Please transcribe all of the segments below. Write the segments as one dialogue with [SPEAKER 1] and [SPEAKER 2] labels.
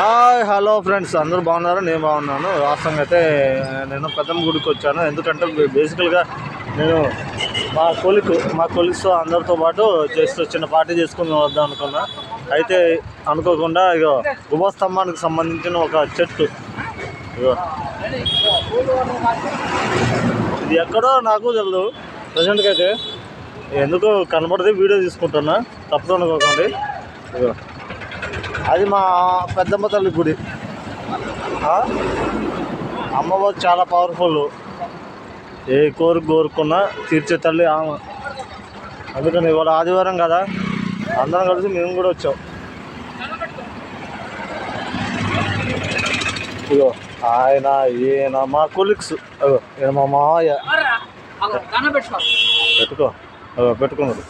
[SPEAKER 1] Hi hello friends, అందరూ బాగున్నారు? నేను బాగున్నాను. వాస్తవంగా అయితే నేను పెద్దమ్మ గుడికి వచ్చాను. ఎందుకంటే బేసికల్గా నేను మా కొలిక్స్ అందరితో పాటు చిన్న పార్టీ చేసుకుని వద్దాం అనుకున్నా. అయితే అనుకోకుండా ఇగో ఉపస్తంభానికి సంబంధించిన ఒక చెట్టు, ఇగో ఇది ఎక్కడో నాకు తెలియదు ప్రజెంట్గా అయితే. ఎందుకు కనబడితే వీడియో తీసుకుంటున్నా, తప్పదు అనుకోకండి. ఇగో అది మా పెద్దమ్మ తల్లి గుడి. అమ్మవారు చాలా పవర్ఫుల్, ఏ కోరుకున్నా తీర్చే తల్లి ఆమె. అందుకని ఇవాళ ఆదివారం కదా, అందరం కలిసి మేము కూడా వచ్చాం. ఇగో ఆయన ఈయన మా కొలిక్స్, అగో ఈయన మా మావయ్య. పెట్టుకున్నాడు,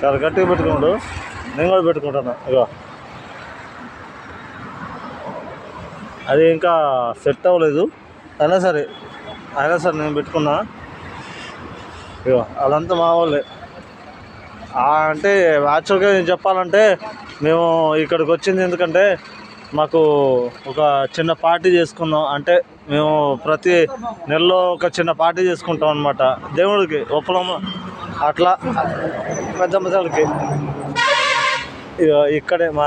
[SPEAKER 1] చాలా గట్టిగా పెట్టుకున్నాడు. నేను కూడా పెట్టుకుంటాను. ఇగో అది ఇంకా సెట్ అవ్వలేదు, అయినా సరే నేను పెట్టుకున్నా. ఇగో అదంతా మా వాళ్ళే. అంటే యాక్చువల్గా నేను చెప్పాలంటే మేము ఇక్కడికి వచ్చింది ఎందుకంటే మాకు ఒక చిన్న పార్టీ చేసుకున్నాం. అంటే మేము ప్రతి నెలలో ఒక చిన్న పార్టీ చేసుకుంటాం అన్నమాట, దేవుడికి ఒప్పలమ్మ అట్లా పెద్దమ్మ తల్లికి. ఇక ఇక్కడే మా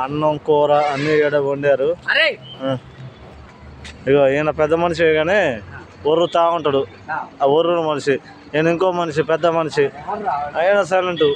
[SPEAKER 1] అన్నం కూర అన్నీ ఇక్కడ వండారు. ఇక ఈయన పెద్ద మనిషి కానీ ఒర్రుతా ఉంటాడు. ఆ ఒర్రు మనిషి, నేను ఇంకో మనిషి, పెద్ద మనిషి, అయినా సైలెంట్.